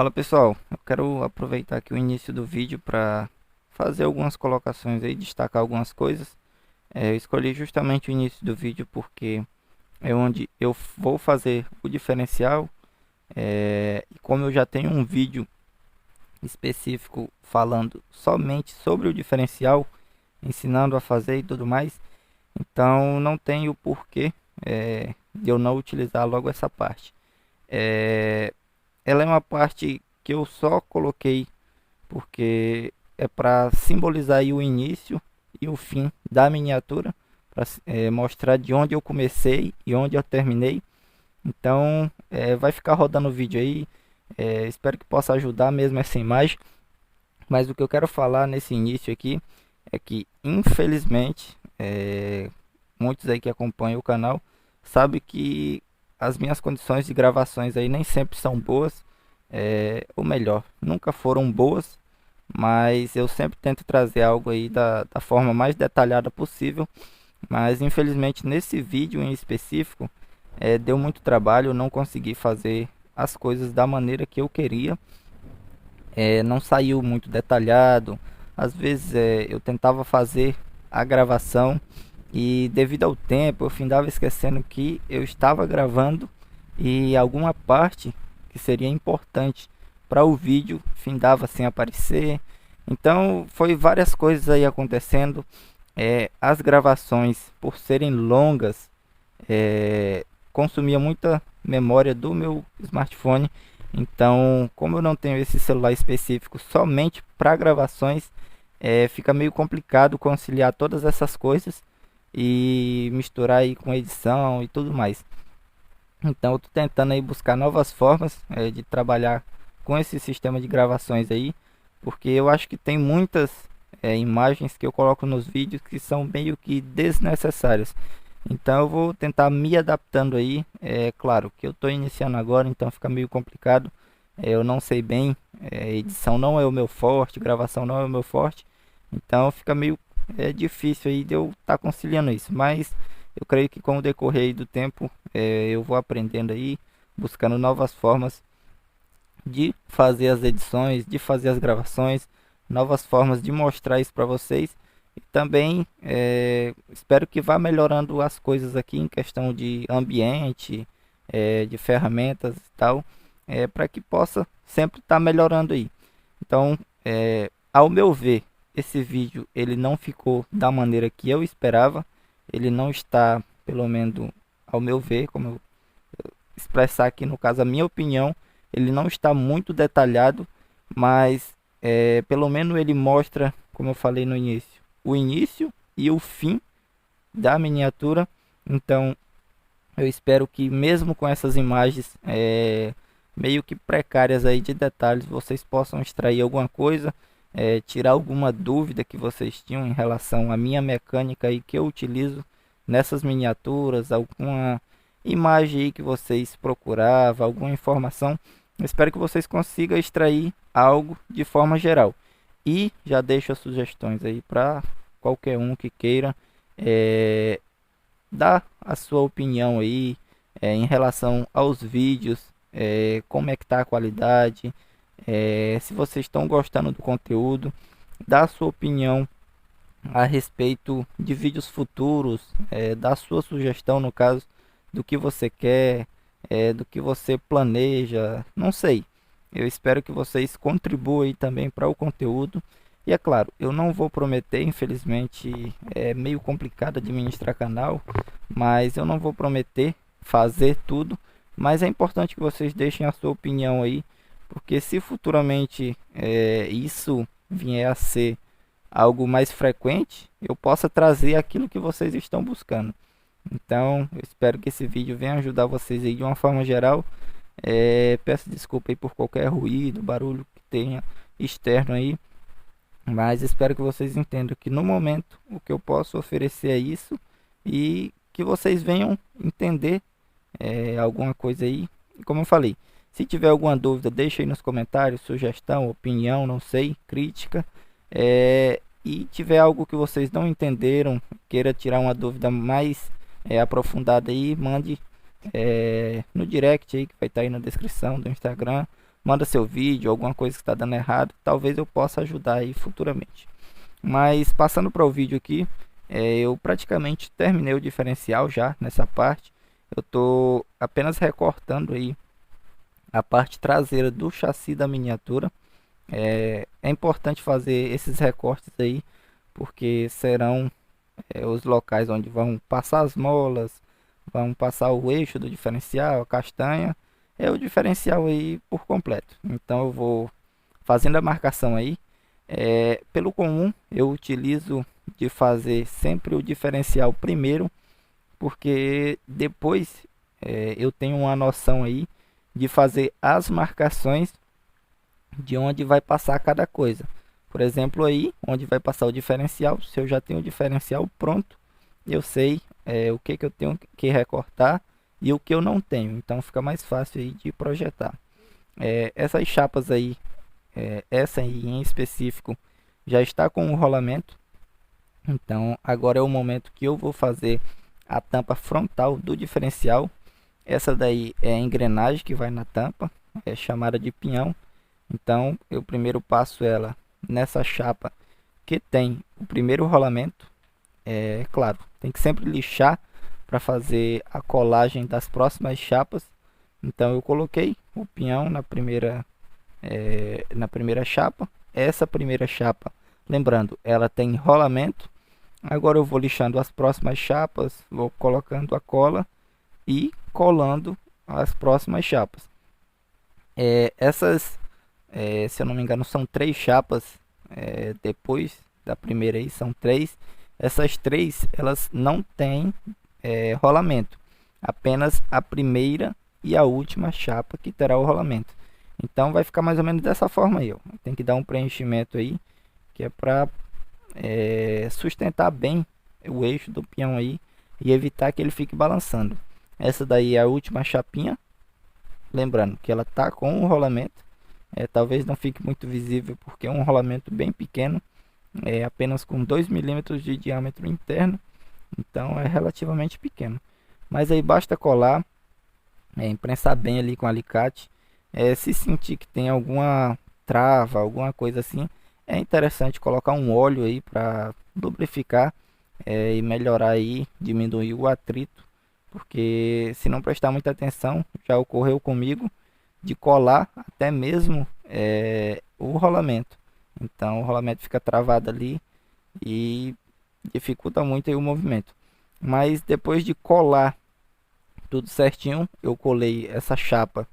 Fala pessoal, eu quero aproveitar aqui o início do vídeo para fazer algumas colocações aí, destacar algumas coisas. Eu escolhi justamente o início do vídeo porque é onde eu vou fazer o diferencial. E como eu já tenho um vídeo específico falando somente sobre o diferencial, ensinando a fazer e tudo mais, então não tem o porquê de eu não utilizar logo essa parte. É, Ela é uma parte que eu só coloquei porque é para simbolizar aí o início e o fim da miniatura, para mostrar de onde eu comecei e onde eu terminei. Então, vai ficar rodando o vídeo aí. Espero que possa ajudar mesmo essa imagem. Mas o que eu quero falar nesse início aqui é que, infelizmente, muitos aí que acompanham o canal sabem que as minhas condições de gravações aí nem sempre são boas, ou melhor, nunca foram boas, mas eu sempre tento trazer algo aí da forma mais detalhada possível. Mas infelizmente nesse vídeo em específico, deu muito trabalho, eu não consegui fazer as coisas da maneira que eu queria. Não saiu muito detalhado. Às vezes eu tentava fazer a gravação e devido ao tempo eu findava esquecendo que eu estava gravando e alguma parte que seria importante para o vídeo findava sem aparecer. Então foi várias coisas aí acontecendo. As gravações, por serem longas, consumia muita memória do meu smartphone. Então, como eu não tenho esse celular específico somente para gravações, fica meio complicado conciliar todas essas coisas e misturar aí com edição e tudo mais. Então, eu tô tentando aí buscar novas formas de trabalhar com esse sistema de gravações aí, porque eu acho que tem muitas imagens que eu coloco nos vídeos que são meio que desnecessárias. Então eu vou tentar me adaptando aí. É claro que eu estou iniciando agora, então fica meio complicado. Eu não sei bem, edição não é o meu forte, gravação não é o meu forte. Então fica meio difícil aí de eu estar conciliando isso. Mas eu creio que com o decorrer aí do tempo, eu vou aprendendo aí, buscando novas formas de fazer as edições, de fazer as gravações, novas formas de mostrar isso para vocês. E também espero que vá melhorando as coisas aqui em questão de ambiente, de ferramentas e tal, para que possa sempre estar melhorando aí. Então, ao meu ver, esse vídeo ele não ficou da maneira que eu esperava. Ele não está, pelo menos ao meu ver, como eu expressar aqui no caso a minha opinião, ele não está muito detalhado, mas pelo menos ele mostra, como eu falei no início, o início e o fim da miniatura. Então eu espero que mesmo com essas imagens meio que precárias aí de detalhes, vocês possam extrair alguma coisa, tirar alguma dúvida que vocês tinham em relação à minha mecânica aí que eu utilizo nessas miniaturas, alguma imagem aí que vocês procuravam, alguma informação. Eu espero que vocês consigam extrair algo de forma geral. E já deixo as sugestões aí para qualquer um que queira dar a sua opinião aí em relação aos vídeos, como é que tá a qualidade, se vocês estão gostando do conteúdo, dá a sua opinião a respeito de vídeos futuros, dá a sua sugestão no caso do que você quer, do que você planeja, não sei. Eu espero que vocês contribuam aí também para o conteúdo. E é claro, eu não vou prometer, infelizmente é meio complicado administrar canal, mas eu não vou prometer fazer tudo, mas é importante que vocês deixem a sua opinião aí, porque se futuramente isso vier a ser algo mais frequente, eu possa trazer aquilo que vocês estão buscando. Então, eu espero que esse vídeo venha ajudar vocês aí de uma forma geral. Peço desculpa aí por qualquer ruído, barulho que tenha externo aí, mas espero que vocês entendam que no momento o que eu posso oferecer é isso e que vocês venham entender alguma coisa aí. E como eu falei, se tiver alguma dúvida, deixa aí nos comentários, sugestão, opinião, não sei, crítica. E tiver algo que vocês não entenderam, queira tirar uma dúvida mais aprofundada aí, mande no direct aí que vai estar aí na descrição do Instagram, manda seu vídeo, alguma coisa que está dando errado, talvez eu possa ajudar aí futuramente. Mas passando para o vídeo aqui, eu praticamente terminei o diferencial já nessa parte. Eu estou apenas recortando aí a parte traseira do chassi da miniatura. É importante fazer esses recortes aí, porque serão os locais onde vão passar as molas, vão passar o eixo do diferencial, a castanha, é o diferencial aí por completo. Então eu vou fazendo a marcação aí. Pelo comum eu utilizo de fazer sempre o diferencial primeiro, porque depois eu tenho uma noção aí de fazer as marcações de onde vai passar cada coisa. Por exemplo, aí onde vai passar o diferencial, se eu já tenho o diferencial pronto, eu sei o que, que eu tenho que recortar e o que eu não tenho. Então fica mais fácil aí de projetar. Essas chapas aí, essa aí em específico, já está com o rolamento. Então agora é o momento que eu vou fazer a tampa frontal do diferencial. Essa daí é a engrenagem que vai na tampa, é chamada de pinhão. Então eu primeiro passo ela nessa chapa que tem o primeiro rolamento. Claro, tem que sempre lixar para fazer a colagem das próximas chapas. Então eu coloquei o pinhão na primeira chapa. Essa primeira chapa, lembrando, ela tem rolamento. Agora eu vou lixando as próximas chapas, vou colocando a cola e colando as próximas chapas. Essas, se eu não me engano, são 3 chapas. Depois da primeira aí são 3. Essas 3 elas não têm rolamento, apenas a primeira e a última chapa que terá o rolamento. Então vai ficar mais ou menos dessa forma aí, ó. Tem que dar um preenchimento aí, que é para sustentar bem o eixo do peão aí e evitar que ele fique balançando. Essa daí é a última chapinha, lembrando que ela tá com o rolamento. Talvez não fique muito visível porque é um rolamento bem pequeno, apenas com 2 milímetros de diâmetro interno, então é relativamente pequeno. Mas aí basta colar, imprensar bem ali com alicate. Se sentir que tem alguma trava, alguma coisa assim, é interessante colocar um óleo aí para lubrificar e melhorar aí, diminuir o atrito, porque se não prestar muita atenção, já ocorreu comigo de colar até mesmo o rolamento. Então o rolamento fica travado ali e dificulta muito aí o movimento. Mas depois de colar tudo certinho, eu colei essa chapa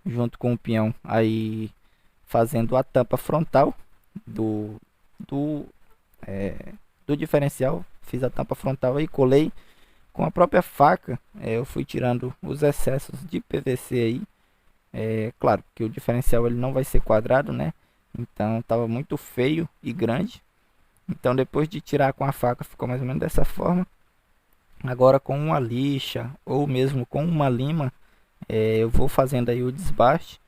junto com o peão aí, fazendo a tampa frontal do, do, do diferencial. Fiz a tampa frontal aí, colei com a própria faca. Eu fui tirando os excessos de PVC aí. Claro que o diferencial ele não vai ser quadrado, né? Então estava muito feio e grande. Então depois de tirar com a faca ficou mais ou menos dessa forma. Agora com uma lixa ou mesmo com uma lima, eu vou fazendo aí o desbaste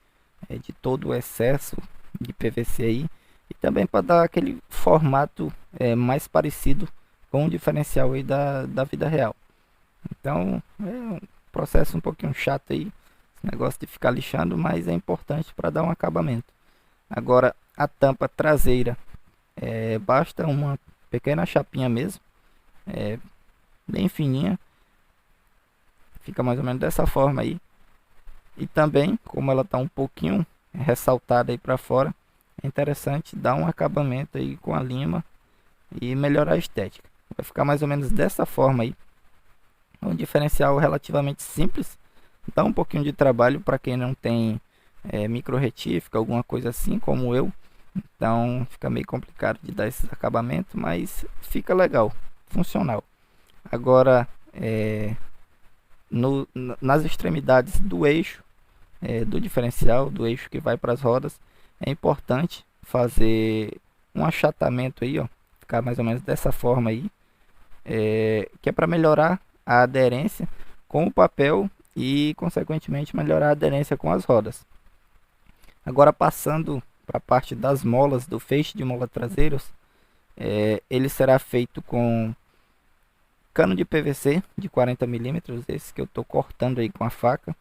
de todo o excesso de PVC aí. E também para dar aquele formato mais parecido com o diferencial aí da vida real. Então é um processo um pouquinho chato aí, esse negócio de ficar lixando, mas é importante para dar um acabamento. Agora a tampa traseira, basta uma pequena chapinha mesmo, bem fininha, fica mais ou menos dessa forma aí. E também, como ela está um pouquinho ressaltada aí para fora, é interessante dar um acabamento aí com a lima e melhorar a estética. Vai ficar mais ou menos dessa forma aí. Um diferencial relativamente simples, dá um pouquinho de trabalho para quem não tem micro retífica, alguma coisa assim como eu. Então fica meio complicado de dar esse acabamento, mas fica legal, funcional. Agora nas extremidades do eixo, do diferencial, do eixo que vai para as rodas, é importante fazer um achatamento aí, ó, ficar mais ou menos dessa forma aí, que é para melhorar a aderência com o papel e consequentemente melhorar a aderência com as rodas. Agora passando para a parte das molas, do feixe de mola traseiros, ele será feito com cano de PVC de 40 milímetros, esse que eu estou cortando aí com a faca.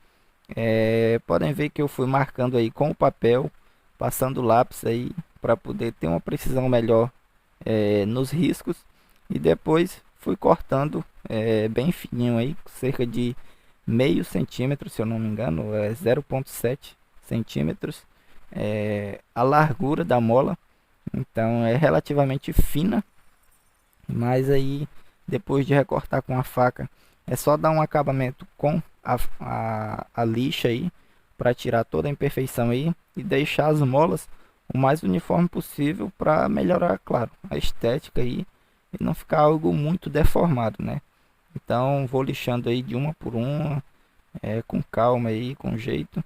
Podem ver que eu fui marcando aí com o papel, passando o lápis aí para poder ter uma precisão melhor nos riscos, e depois fui cortando bem fininho aí, cerca de meio centímetro, se eu não me engano, 0,7 centímetros, a largura da mola. Então é relativamente fina, mas aí depois de recortar com a faca é só dar um acabamento com a lixa aí para tirar toda a imperfeição aí e deixar as molas o mais uniforme possível para melhorar, claro, a estética aí e não ficar algo muito deformado, né? Então vou lixando aí de uma por uma, com calma aí, com jeito,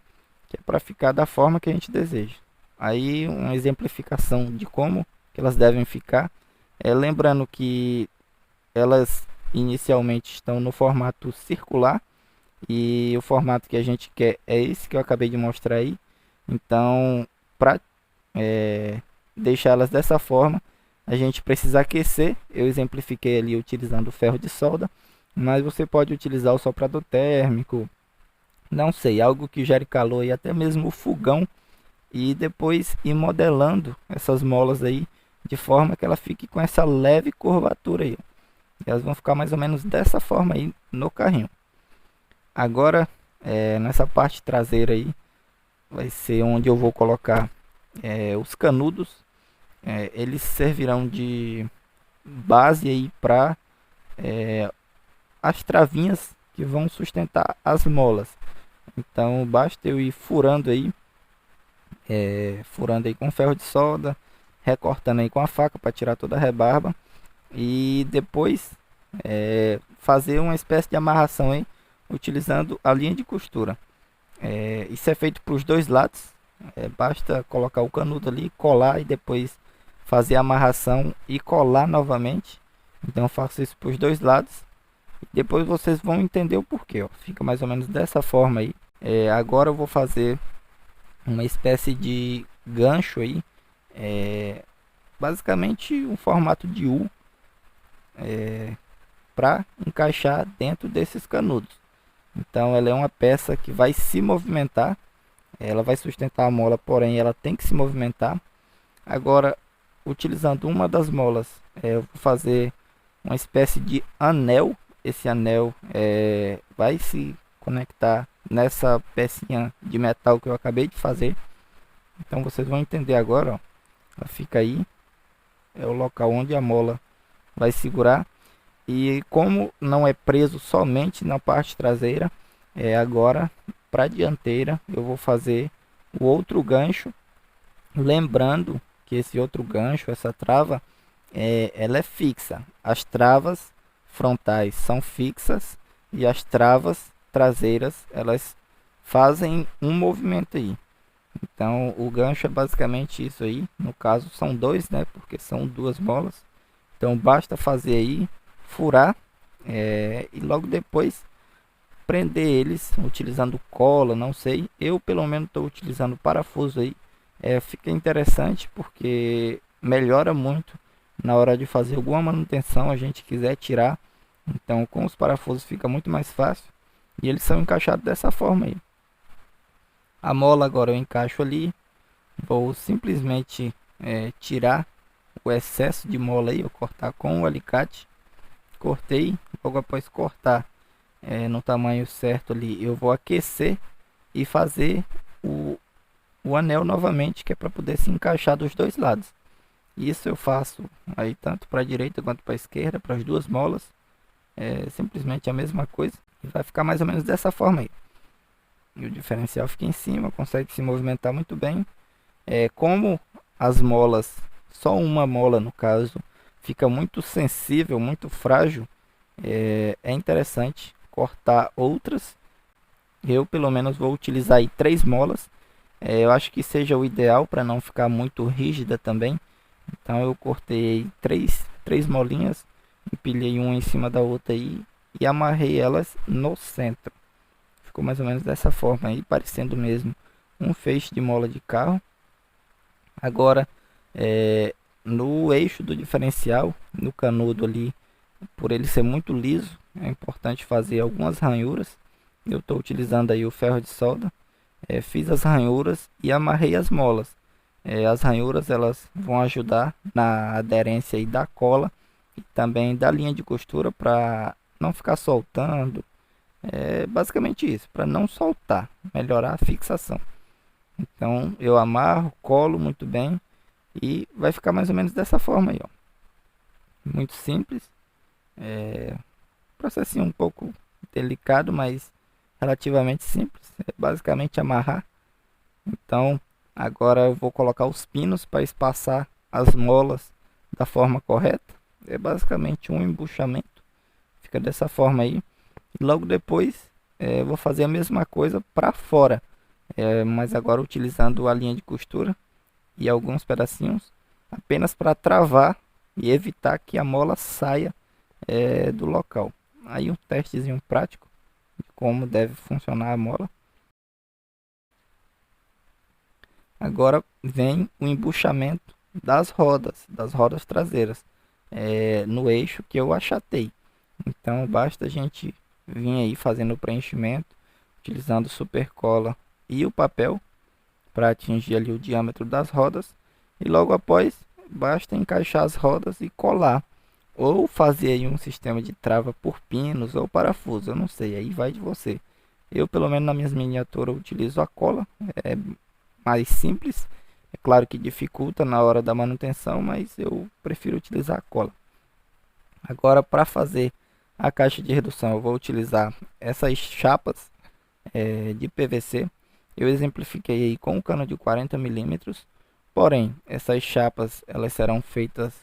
que é para ficar da forma que a gente deseja. Aí uma exemplificação de como que elas devem ficar, lembrando que elas inicialmente estão no formato circular e o formato que a gente quer é esse que eu acabei de mostrar aí. Então, para deixá-las dessa forma, a gente precisa aquecer. Eu exemplifiquei ali utilizando o ferro de solda, mas você pode utilizar o soprador térmico, não sei, algo que gere calor e até mesmo o fogão, e depois ir modelando essas molas aí de forma que ela fique com essa leve curvatura aí. Elas vão ficar mais ou menos dessa forma aí no carrinho. Agora, nessa parte traseira aí, vai ser onde eu vou colocar os canudos. Eles servirão de base aí para as travinhas que vão sustentar as molas. Então basta eu ir furando aí com ferro de solda, recortando aí com a faca para tirar toda a rebarba e depois fazer uma espécie de amarração aí utilizando a linha de costura. Isso é feito para os dois lados. Basta colocar o canudo ali, colar e depois fazer a amarração e colar novamente. Então eu faço isso para os dois lados. Depois vocês vão entender o porquê, ó. Fica mais ou menos dessa forma aí. Agora eu vou fazer uma espécie de gancho aí, basicamente um formato de U, para encaixar dentro desses canudos. Então ela é uma peça que vai se movimentar, ela vai sustentar a mola, porém ela tem que se movimentar. Agora, utilizando uma das molas, eu vou fazer uma espécie de anel. Esse anel vai se conectar nessa pecinha de metal que eu acabei de fazer. Então vocês vão entender agora, ó. Ela fica aí, é o local onde a mola vai segurar. E como não é preso somente na parte traseira, agora para a dianteira eu vou fazer o outro gancho, lembrando que esse outro gancho, essa trava, ela é fixa. As travas frontais são fixas e as travas traseiras elas fazem um movimento aí. Então o gancho é basicamente isso aí. No caso são dois, né? Porque são duas molas. Então basta fazer aí, furar, e logo depois prender eles utilizando cola, não sei. Eu pelo menos estou utilizando parafuso aí. Fica interessante porque melhora muito na hora de fazer alguma manutenção, a gente quiser tirar. Então com os parafusos fica muito mais fácil. E eles são encaixados dessa forma aí. A mola agora eu encaixo ali. Vou simplesmente tirar o excesso de mola aí. Eu cortar com o alicate. Cortei. Logo após cortar no tamanho certo ali, eu vou aquecer e fazer o anel novamente, que é para poder se encaixar dos dois lados. Isso eu faço aí tanto para a direita quanto para a esquerda, para as duas molas. Simplesmente a mesma coisa. E vai ficar mais ou menos dessa forma aí. E o diferencial fica em cima, consegue se movimentar muito bem. Como as molas, só uma mola no caso, fica muito sensível, muito frágil, é interessante cortar outras. Eu pelo menos vou utilizar aí 3 molas. Eu acho que seja o ideal para não ficar muito rígida também. Então eu cortei três molinhas, empilhei uma em cima da outra aí e amarrei elas no centro. Ficou mais ou menos dessa forma aí, parecendo mesmo um feixe de mola de carro. Agora, no eixo do diferencial, no canudo ali, por ele ser muito liso, é importante fazer algumas ranhuras. eu estou utilizando aí o ferro de solda, fiz as ranhuras e amarrei as molas. As ranhuras elas vão ajudar na aderência aí da cola e também da linha de costura para não ficar soltando. É basicamente isso, para não soltar, melhorar a fixação. Então eu amarro, colo muito bem e vai ficar mais ou menos dessa forma aí, ó. Muito simples, processinho um pouco delicado, mas relativamente simples. É basicamente amarrar. Então agora eu vou colocar os pinos para espaçar as molas da forma correta. É basicamente um embuchamento, fica dessa forma aí. E logo depois eu vou fazer a mesma coisa para fora, mas agora utilizando a linha de costura e alguns pedacinhos apenas para travar e evitar que a mola saia do local. Aí um testezinho prático de como deve funcionar a mola. Agora vem o embuchamento das rodas traseiras, no eixo que eu achatei. Então basta a gente vir aí fazendo o preenchimento, utilizando super cola e o papel para atingir ali o diâmetro das rodas. E logo após, basta encaixar as rodas e colar. Ou fazer aí um sistema de trava por pinos ou parafuso, eu não sei, aí vai de você. Eu, pelo menos nas minhas miniaturas, utilizo a cola, é mais simples. É claro que dificulta na hora da manutenção, mas eu prefiro utilizar a cola. Agora, para fazer a caixa de redução, eu vou utilizar essas chapas de PVC. Eu exemplifiquei aí com um cano de 40 milímetros. Porém, essas chapas elas serão feitas,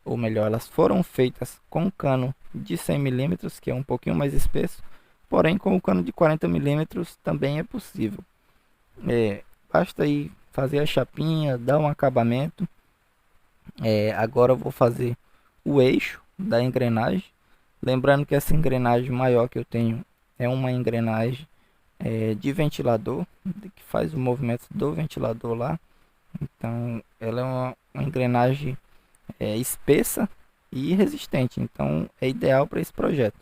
ou melhor, elas foram feitas com um cano de 100 milímetros, que é um pouquinho mais espesso. Porém, com o cano de 40 milímetros também é possível. Basta aí fazer a chapinha, dar um acabamento. Agora eu vou fazer o eixo da engrenagem. Lembrando que essa engrenagem maior que eu tenho é uma engrenagem de ventilador, que faz o movimento do ventilador lá. Então ela é uma engrenagem espessa e resistente, então é ideal para esse projeto.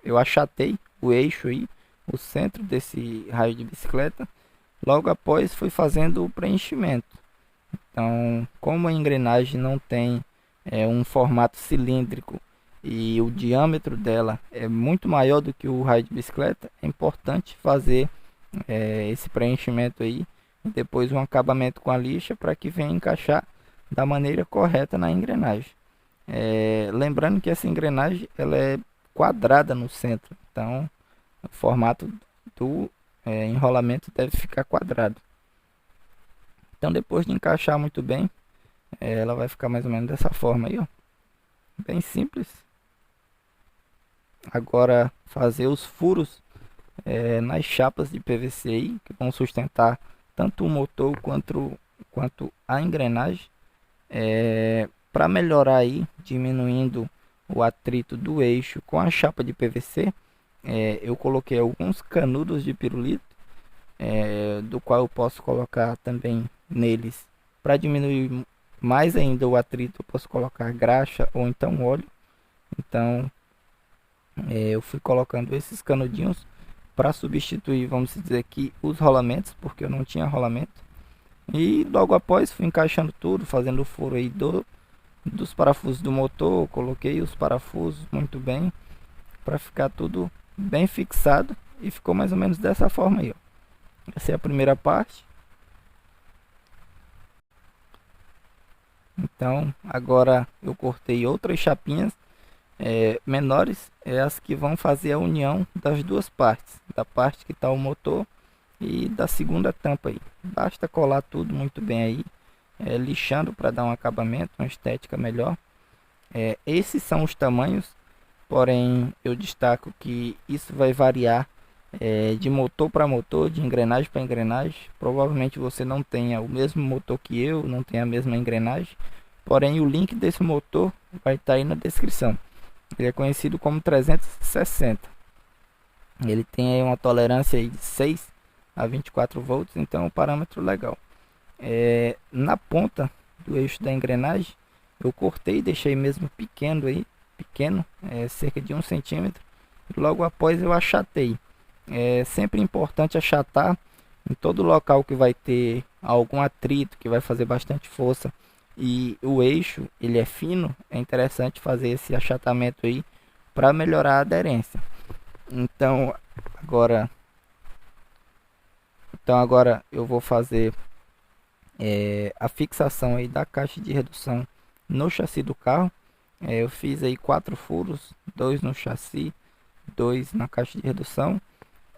Eu achatei o eixo aí, o centro desse raio de bicicleta. Logo após fui fazendo o preenchimento. Então, como a engrenagem não tem um formato cilíndrico e o diâmetro dela é muito maior do que o raio de bicicleta, é importante fazer esse preenchimento aí e depois um acabamento com a lixa para que venha encaixar da maneira correta na engrenagem. Lembrando que essa engrenagem ela é quadrada no centro, então o formato do enrolamento deve ficar quadrado. Então depois de encaixar muito bem, ela vai ficar mais ou menos dessa forma aí, ó. Bem simples. Agora fazer os furos nas chapas de PVC aí, que vão sustentar tanto o motor quanto a engrenagem. Para melhorar aí, diminuindo o atrito do eixo com a chapa de PVC, eu coloquei alguns canudos de pirulito, do qual eu posso colocar também neles para diminuir mais ainda o atrito. Eu posso colocar graxa ou então óleo. Então eu fui colocando esses canudinhos para substituir, vamos dizer aqui, os rolamentos, porque eu não tinha rolamento. E logo após fui encaixando tudo, fazendo o furo aí dos parafusos do motor. Coloquei os parafusos muito bem para ficar tudo bem fixado e ficou mais ou menos dessa forma aí, ó. Essa é a primeira parte. Então agora eu cortei outras chapinhas menores, as que vão fazer a união das duas partes, da parte que está o motor e da segunda tampa aí. Basta colar tudo muito bem aí, lixando para dar um acabamento, uma estética melhor. Esses são os tamanhos, porém eu destaco que isso vai variar de motor para motor, de engrenagem para engrenagem. Provavelmente você não tenha o mesmo motor que eu, não tenha a mesma engrenagem, porém o link desse motor vai estar aí na descrição. Ele é conhecido como 360. Ele tem aí uma tolerância aí de 6 a 24 volts, então é um parâmetro legal. Na ponta do eixo da engrenagem eu cortei e deixei mesmo pequeno aí, cerca de 1 centímetro. Logo após eu achatei. É sempre importante achatar em todo local que vai ter algum atrito, que vai fazer bastante força e o eixo ele é fino, é interessante fazer esse achatamento aí para melhorar a aderência. Então agora, agora eu vou fazer a fixação aí da caixa de redução no chassi do carro. Eu fiz aí 4 furos, 2 no chassi, 2 na caixa de redução.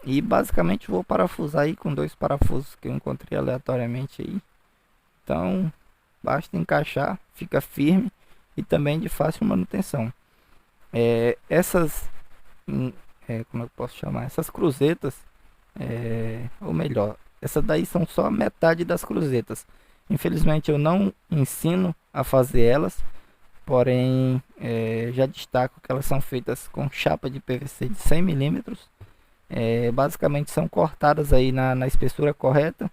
E basicamente vou parafusar aí com 2 parafusos que eu encontrei aleatoriamente aí. Então basta encaixar, fica firme e também de fácil manutenção. Essas, como eu posso chamar? Essas cruzetas, ou melhor, essas daí são só metade das cruzetas. Infelizmente eu não ensino a fazer elas, porém já destaco que elas são feitas com chapa de PVC de 100 milímetros. Basicamente são cortadas aí na espessura correta,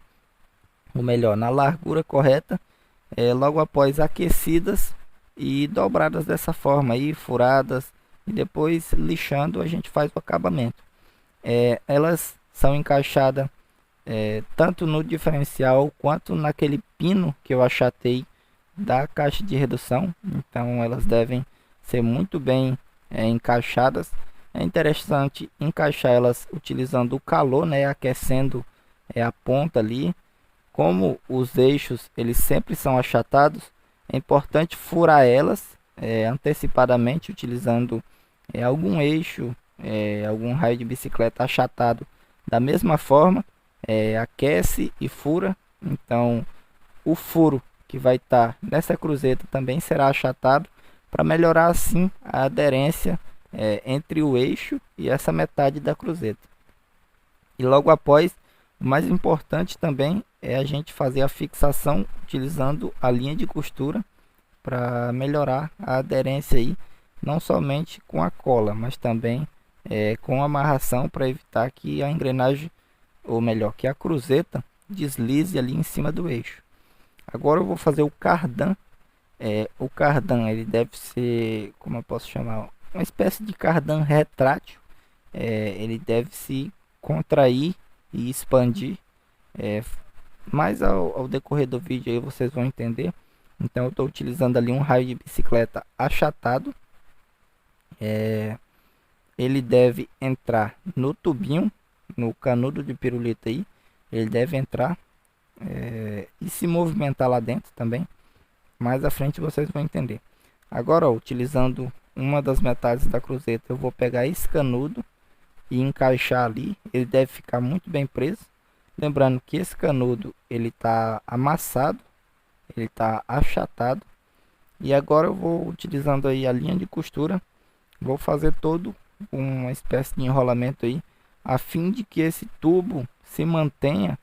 ou melhor, na largura correta, logo após aquecidas e dobradas dessa forma aí, furadas, e depois lixando a gente faz o acabamento. Elas são encaixadas tanto no diferencial quanto naquele pino que eu achatei da caixa de redução, então elas devem ser muito bem encaixadas. É interessante encaixar elas utilizando o calor, né, aquecendo a ponta ali. Como os eixos eles sempre são achatados, é importante furar elas antecipadamente utilizando algum eixo, algum raio de bicicleta achatado da mesma forma. Aquece e fura. Então o furo que vai estar nessa cruzeta também será achatado para melhorar assim a aderência entre o eixo e essa metade da cruzeta. E logo após, o mais importante também é a gente fazer a fixação utilizando a linha de costura para melhorar a aderência aí, não somente com a cola, mas também com a amarração, para evitar que a engrenagem, ou melhor, que a cruzeta deslize ali em cima do eixo. Agora eu vou fazer o cardan. O cardan ele deve ser, como eu posso chamar, uma espécie de cardan retrátil. Ele deve se contrair e expandir, mais ao decorrer do vídeo aí vocês vão entender. Então eu estou utilizando ali um raio de bicicleta achatado. Ele deve entrar no tubinho, no canudo de pirulito aí. Ele deve entrar e se movimentar lá dentro também. Mais à frente vocês vão entender. Agora, ó, utilizando uma das metades da cruzeta, eu vou pegar esse canudo e encaixar ali. Ele deve ficar muito bem preso. Lembrando que esse canudo ele está amassado, ele está achatado. E agora eu vou utilizando aí a linha de costura, vou fazer todo uma espécie de enrolamento aí, a fim de que esse tubo se mantenha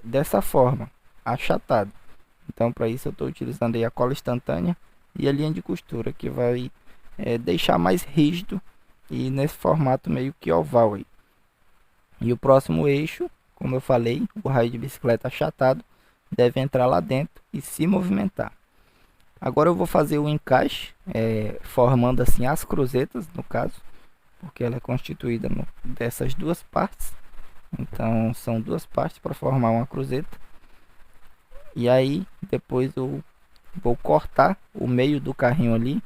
dessa forma, achatado. Então para isso eu estou utilizando aí a cola instantânea e a linha de costura, que vai deixar mais rígido e nesse formato meio que oval aí. E o próximo eixo, como eu falei, o raio de bicicleta achatado deve entrar lá dentro e se movimentar. Agora eu vou fazer o encaixe, formando assim as cruzetas, no caso, porque ela é constituída dessas duas partes. Então são duas partes para formar uma cruzeta. E aí depois eu vou cortar o meio do carrinho ali,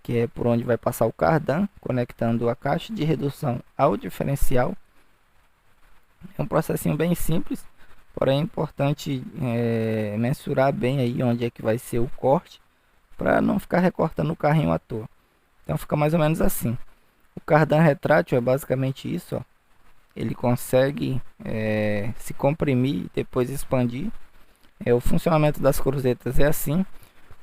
que é por onde vai passar o cardan, conectando a caixa de redução ao diferencial. É um processinho bem simples, porém é importante mensurar bem aí onde é que vai ser o corte, para não ficar recortando o carrinho à toa. Então fica mais ou menos assim. O cardan retrátil é basicamente isso, ó. Ele consegue se comprimir e depois expandir. O funcionamento das cruzetas é assim.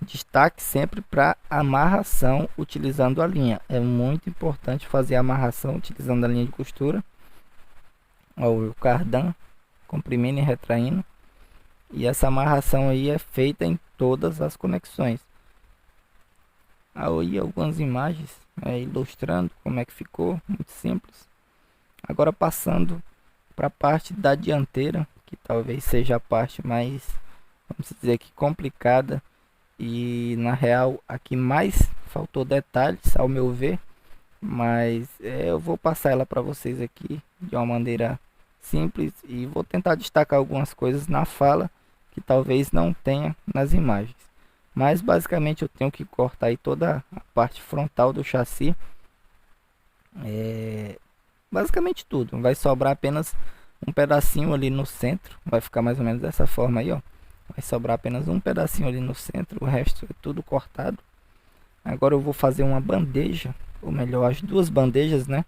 Destaque sempre para amarração utilizando a linha. É muito importante fazer a amarração utilizando a linha de costura. Ó, o cardan comprimindo e retraindo. E essa amarração aí é feita em todas as conexões. Aí algumas imagens ilustrando como é que ficou, muito simples. Agora passando para a parte da dianteira, que talvez seja a parte mais, vamos dizer que complicada, e na real aqui mais faltou detalhes ao meu ver. mas eu vou passar ela para vocês aqui de uma maneira simples e vou tentar destacar algumas coisas na fala que talvez não tenha nas imagens. Mas basicamente eu tenho que cortar aí toda a parte frontal do chassi, basicamente tudo. Vai sobrar apenas um pedacinho ali no centro, vai ficar mais ou menos dessa forma aí, ó. Vai sobrar apenas um pedacinho ali no centro, o resto é tudo cortado. Agora eu vou fazer uma bandeja, ou melhor, as duas bandejas, né?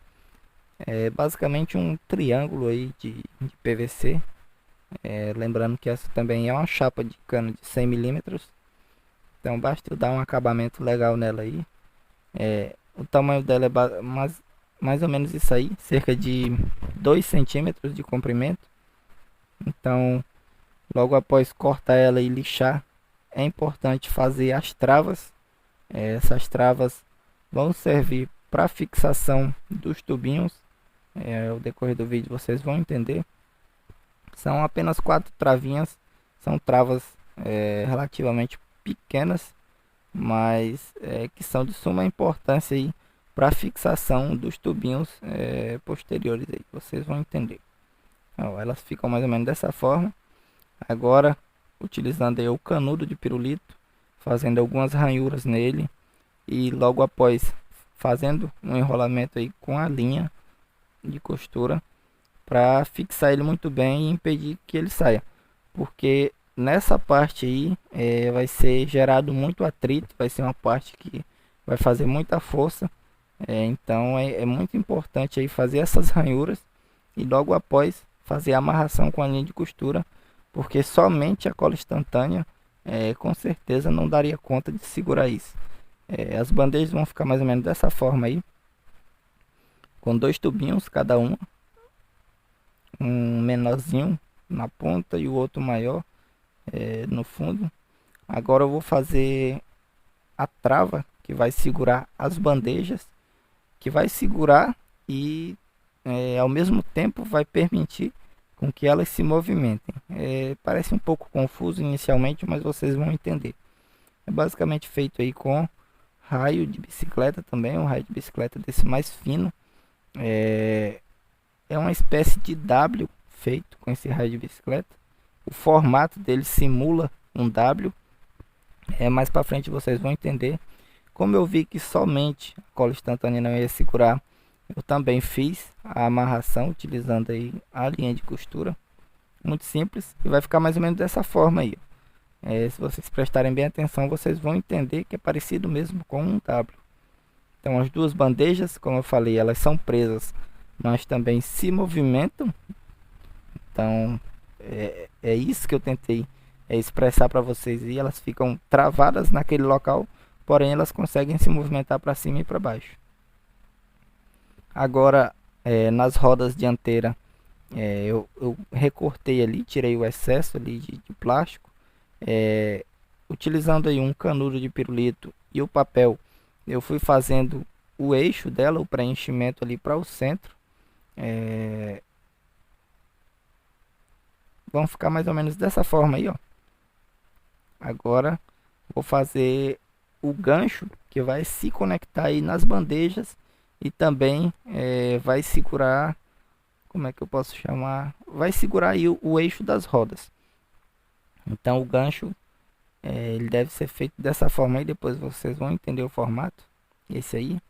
É basicamente um triângulo aí de PVC. Lembrando que essa também é uma chapa de cano de 100 milímetros. Então basta eu dar um acabamento legal nela aí. O tamanho dela é mais ou menos isso aí, cerca de 2 centímetros de comprimento. Então, logo após cortar ela e lixar, é importante fazer as travas. Essas travas vão servir para fixação dos tubinhos. Ao decorrer do vídeo vocês vão entender. São apenas 4 travinhas, são travas relativamente pequenas, mas que são de suma importância aí para fixação dos tubinhos posteriores aí, vocês vão entender. Ó, elas ficam mais ou menos dessa forma. Agora, utilizando aí o canudo de pirulito, fazendo algumas ranhuras nele e logo após fazendo um enrolamento aí com a linha de costura para fixar ele muito bem e impedir que ele saia, porque nessa parte aí vai ser gerado muito atrito, vai ser uma parte que vai fazer muita força. Então é muito importante aí fazer essas ranhuras e logo após fazer a amarração com a linha de costura, porque somente a cola instantânea com certeza não daria conta de segurar isso. As bandejas vão ficar mais ou menos dessa forma aí, com 2 tubinhos cada uma, um menorzinho na ponta e o outro maior no fundo. Agora eu vou fazer a trava que vai segurar as bandejas, que vai segurar e ao mesmo tempo vai permitir com que elas se movimentem. Parece um pouco confuso inicialmente, mas vocês vão entender. É basicamente feito aí com raio de bicicleta também, um raio de bicicleta desse mais fino. É uma espécie de W feito com esse raio de bicicleta. O formato dele simula um W. Mais para frente vocês vão entender. Como eu vi que somente a cola instantânea não ia segurar, eu também fiz a amarração utilizando aí a linha de costura. Muito simples e vai ficar mais ou menos dessa forma aí. Se vocês prestarem bem atenção, vocês vão entender que é parecido mesmo com um W. Então as duas bandejas, como eu falei, elas são presas, mas também se movimentam. Então é isso que eu tentei expressar para vocês, e elas ficam travadas naquele local, porém elas conseguem se movimentar para cima e para baixo. Agora nas rodas dianteiras eu recortei ali, tirei o excesso ali de plástico, utilizando aí um canudo de pirulito e o papel. Eu fui fazendo o eixo dela, o preenchimento ali para o centro. Vão ficar mais ou menos dessa forma aí, ó. Agora vou fazer o gancho que vai se conectar aí nas bandejas e também vai segurar, como é que eu posso chamar? Vai segurar aí o eixo das rodas. Então o gancho ele deve ser feito dessa forma aí, depois vocês vão entender o formato, esse aí.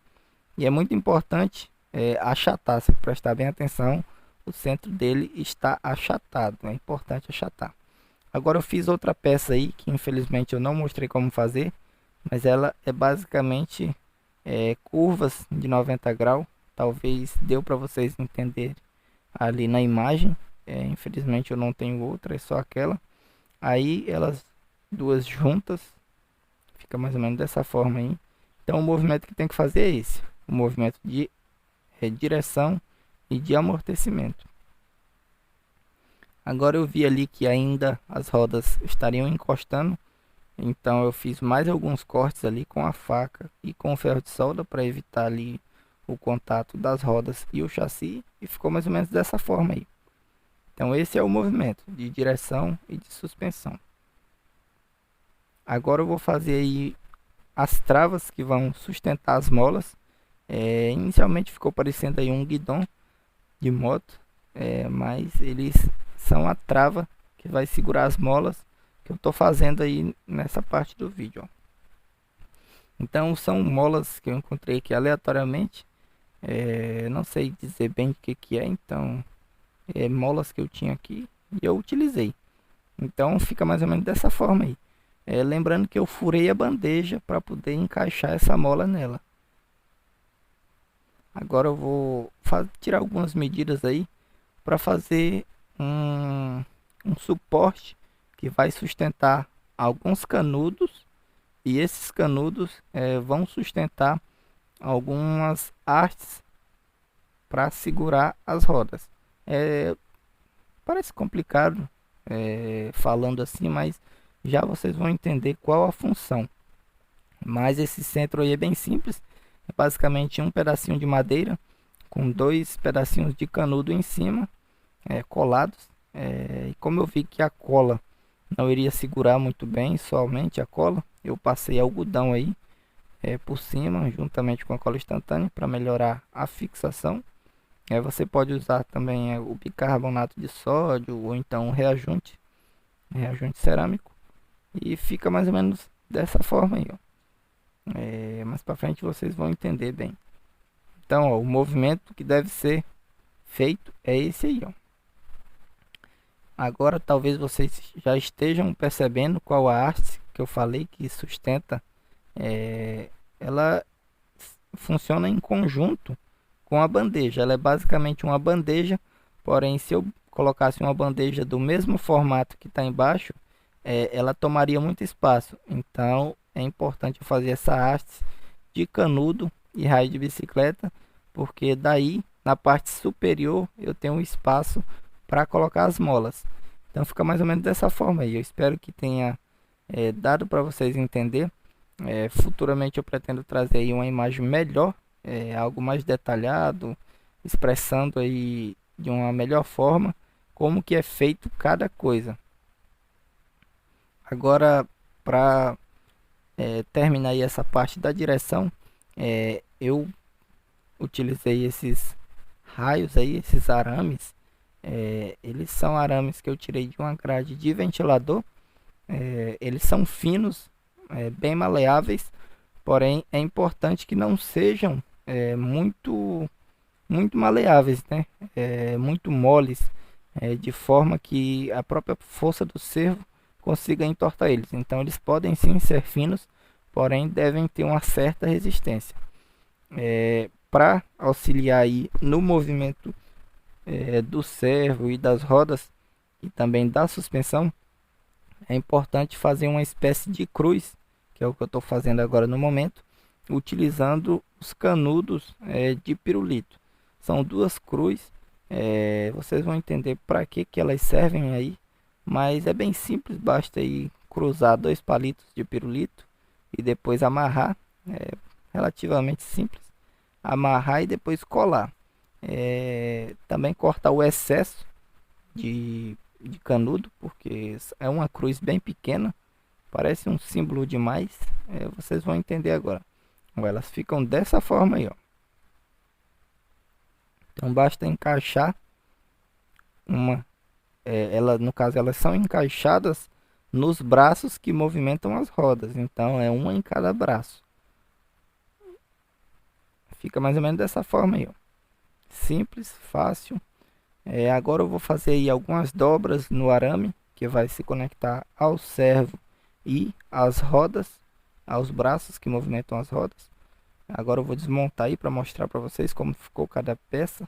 E é muito importante achatar, se prestar bem atenção, o centro dele está achatado, é importante achatar. Agora eu fiz outra peça aí, que infelizmente eu não mostrei como fazer, mas ela é basicamente curvas de 90 graus, talvez deu para vocês entenderem ali na imagem. Infelizmente eu não tenho outra, é só aquela. Aí elas duas juntas, fica mais ou menos dessa forma aí. Então o movimento que tem que fazer é esse, o movimento de direção e de amortecimento. Agora eu vi ali que ainda as rodas estariam encostando, então eu fiz mais alguns cortes ali com a faca e com o ferro de solda para evitar ali o contato das rodas e o chassi, e ficou mais ou menos dessa forma aí. Então esse é o movimento de direção e de suspensão. Agora eu vou fazer aí as travas que vão sustentar as molas. Inicialmente ficou parecendo aí um guidão de moto, mas eles são a trava que vai segurar as molas que eu estou fazendo aí nessa parte do vídeo, ó. Então são molas que eu encontrei aqui aleatoriamente, não sei dizer bem o que que é, então molas que eu tinha aqui e eu utilizei. Então fica mais ou menos dessa forma aí. Lembrando que eu furei a bandeja para poder encaixar essa mola nela. Agora eu vou tirar algumas medidas aí para fazer um suporte que vai sustentar alguns canudos, e esses canudos vão sustentar algumas hastes para segurar as rodas. Parece complicado falando assim, mas já vocês vão entender qual a função. Mas esse centro aí é bem simples, é basicamente um pedacinho de madeira com dois pedacinhos de canudo em cima, colados. E como eu vi que a cola não iria segurar muito bem, somente a cola, eu passei algodão aí por cima, juntamente com a cola instantânea, para melhorar a fixação. Você pode usar também o bicarbonato de sódio ou então reagente cerâmico, e fica mais ou menos dessa forma aí, ó. Mais para frente vocês vão entender bem. Então, ó, o movimento que deve ser feito é esse aí, ó. Agora talvez vocês já estejam percebendo qual a haste que eu falei que sustenta. Ela funciona em conjunto com a bandeja. Ela é basicamente uma bandeja, porém se eu colocasse uma bandeja do mesmo formato que está embaixo, ela tomaria muito espaço. Então é importante eu fazer essa haste de canudo e raio de bicicleta, porque daí na parte superior eu tenho um espaço para colocar as molas. Então fica mais ou menos dessa forma aí. Eu espero que tenha dado para vocês entender. Futuramente eu pretendo trazer aí uma imagem melhor, algo mais detalhado, expressando aí de uma melhor forma como que é feito cada coisa. Agora, para terminar aí essa parte da direção, eu utilizei esses raios aí, esses arames. Eles são arames que eu tirei de uma grade de ventilador. Eles são finos, bem maleáveis, porém é importante que não sejam muito maleáveis, né? Muito moles, de forma que a própria força do servo consiga entortar eles. Então eles podem sim ser finos, porém devem ter uma certa resistência. Para auxiliar aí no movimento do servo e das rodas e também da suspensão, é importante fazer uma espécie de cruz, que é o que eu estou fazendo agora no momento, utilizando os canudos de pirulito. São duas cruzes, vocês vão entender para que elas servem aí, mas é bem simples, basta aí cruzar dois palitos de pirulito e depois amarrar, relativamente simples, amarrar e depois colar. Também cortar o excesso de canudo, porque é uma cruz bem pequena, parece um símbolo demais. Vocês vão entender agora. Elas ficam dessa forma aí, ó. Então basta encaixar uma, no caso elas são encaixadas nos braços que movimentam as rodas, então é uma em cada braço. Fica mais ou menos dessa forma aí, ó. Simples, fácil. Agora eu vou fazer aí algumas dobras no arame que vai se conectar ao servo e às rodas, aos braços que movimentam as rodas. Agora eu vou desmontar aí para mostrar para vocês como ficou cada peça.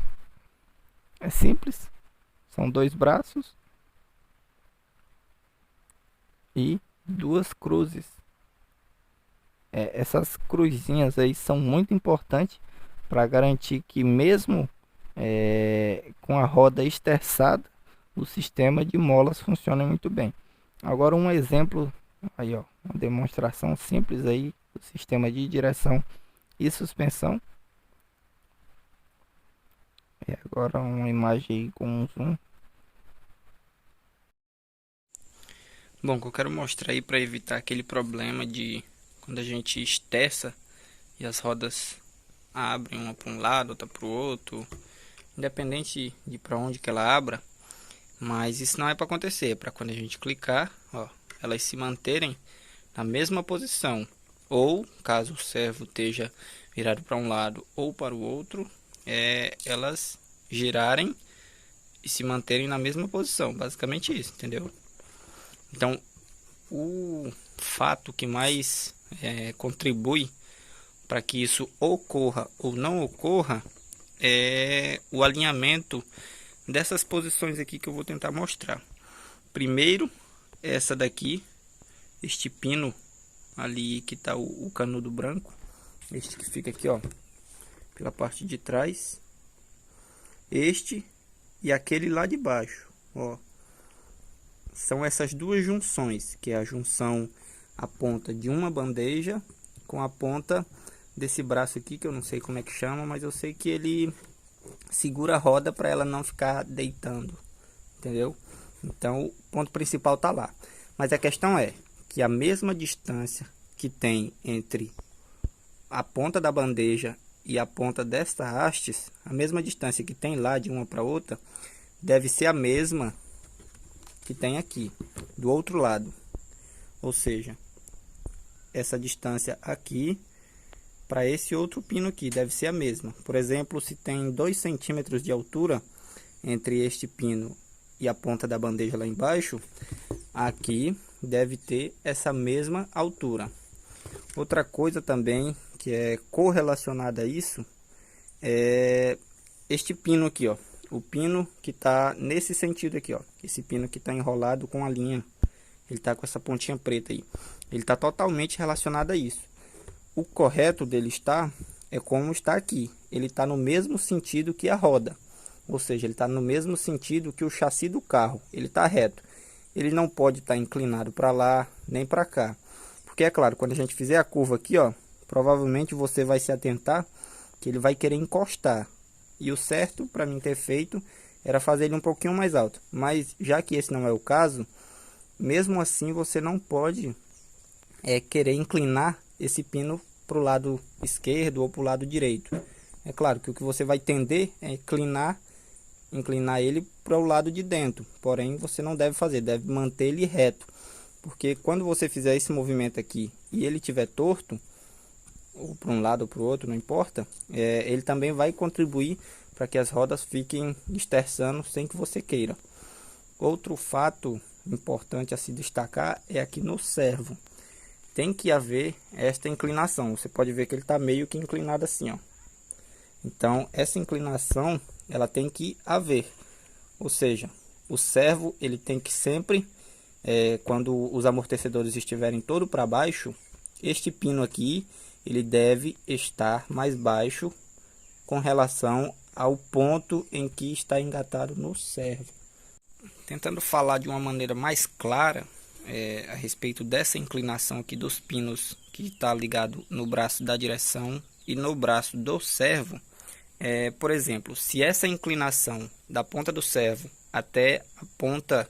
É simples, são dois braços e duas cruzes. Essas cruzinhas aí são muito importantes para garantir que mesmo com a roda esterçada, o sistema de molas funciona muito bem. Agora um exemplo aí, ó, uma demonstração simples aí do sistema de direção e suspensão. Agora uma imagem aí com um zoom. Bom, o que eu quero mostrar aí para evitar aquele problema de quando a gente esterça e as rodas abrem uma para um lado, outra para o outro, independente de para onde que ela abra. Mas isso não é para acontecer, é para quando a gente clicar, ó, elas se manterem na mesma posição. Ou, caso o servo esteja virado para um lado ou para o outro, elas girarem e se manterem na mesma posição. Basicamente isso, entendeu? Então, o fato que mais contribui para que isso ocorra ou não ocorra é o alinhamento dessas posições aqui que eu vou tentar mostrar. Primeiro, essa daqui, este pino ali que está o canudo branco, este que fica aqui, ó, pela parte de trás, este e aquele lá de baixo, ó, são essas duas junções, que é a junção, a ponta de uma bandeja com a ponta desse braço aqui, que eu não sei como é que chama, mas eu sei que ele segura a roda para ela não ficar deitando, entendeu? Então o ponto principal tá lá, mas a questão é que a mesma distância que tem entre a ponta da bandeja e a ponta desta hastes, a mesma distância que tem lá de uma para outra, deve ser a mesma que tem aqui do outro lado, ou seja, essa distância aqui para esse outro pino aqui deve ser a mesma. Por exemplo, se tem 2 centímetros de altura entre este pino e a ponta da bandeja lá embaixo, aqui deve ter essa mesma altura. Outra coisa também que é correlacionada a isso é este pino aqui, ó. O pino que está nesse sentido aqui, ó. Esse pino que está enrolado com a linha, ele está com essa pontinha preta aí. Ele está totalmente relacionado a isso. O correto dele estar é como está aqui. Ele está no mesmo sentido que a roda. Ou seja, ele está no mesmo sentido que o chassi do carro. Ele está reto. Ele não pode estar inclinado para lá, nem para cá. Porque é claro, quando a gente fizer a curva aqui, ó, provavelmente você vai se atentar que ele vai querer encostar. E o certo para mim ter feito era fazer ele um pouquinho mais alto. Mas já que esse não é o caso, mesmo assim você não pode querer inclinar esse pino para o lado esquerdo ou para o lado direito. É claro que o que você vai tender é inclinar ele para o lado de dentro. Porém, você não deve fazer, deve manter ele reto. Porque quando você fizer esse movimento aqui e ele estiver torto, ou para um lado ou para o outro, não importa, ele também vai contribuir para que as rodas fiquem esterçando sem que você queira. Outro fato importante a se destacar é aqui no servo. Tem que haver esta inclinação. Você pode ver que ele está meio que inclinado assim, ó. Então, essa inclinação, ela tem que haver. Ou seja, o servo, ele tem que sempre, quando os amortecedores estiverem todo para baixo, este pino aqui, ele deve estar mais baixo com relação ao ponto em que está engatado no servo. Tentando falar de uma maneira mais clara a respeito dessa inclinação aqui dos pinos que está ligado no braço da direção e no braço do servo, por exemplo, se essa inclinação da ponta do servo até a ponta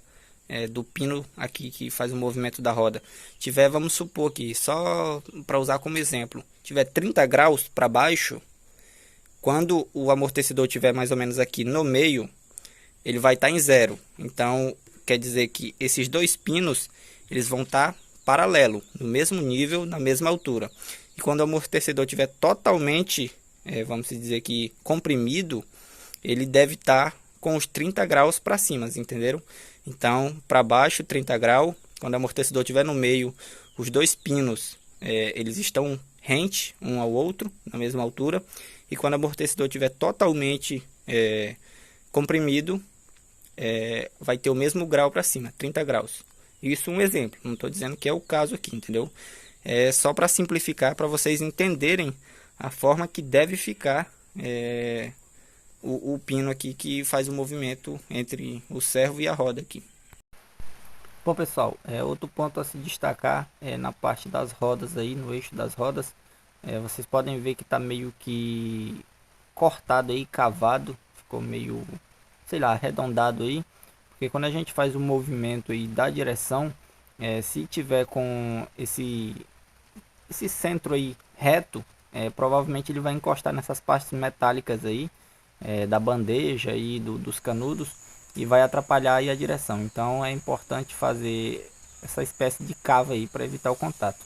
do pino aqui que faz o movimento da roda tiver, vamos supor que só para usar como exemplo, tiver 30 graus para baixo, quando o amortecedor tiver mais ou menos aqui no meio, ele vai estar em zero. Então quer dizer que esses dois pinos eles vão estar paralelo, no mesmo nível, na mesma altura. E quando o amortecedor estiver totalmente, vamos dizer que comprimido, ele deve estar com os 30 graus para cima, entenderam? Então, para baixo, 30 graus. Quando o amortecedor estiver no meio, os dois pinos, eles estão rente um ao outro, na mesma altura. E quando o amortecedor estiver totalmente comprimido, vai ter o mesmo grau para cima, 30 graus. Isso é um exemplo, não estou dizendo que é o caso aqui, entendeu? É só para simplificar, para vocês entenderem a forma que deve ficar o pino aqui que faz o movimento entre o servo e a roda aqui. Bom pessoal, outro ponto a se destacar é na parte das rodas aí, no eixo das rodas, vocês podem ver que está meio que cortado aí, cavado, ficou meio, sei lá, arredondado aí, porque quando a gente faz o movimento aí da direção, se tiver com esse centro aí reto, provavelmente ele vai encostar nessas partes metálicas aí, da bandeja e dos canudos, e vai atrapalhar aí a direção. Então é importante fazer essa espécie de cava aí para evitar o contato.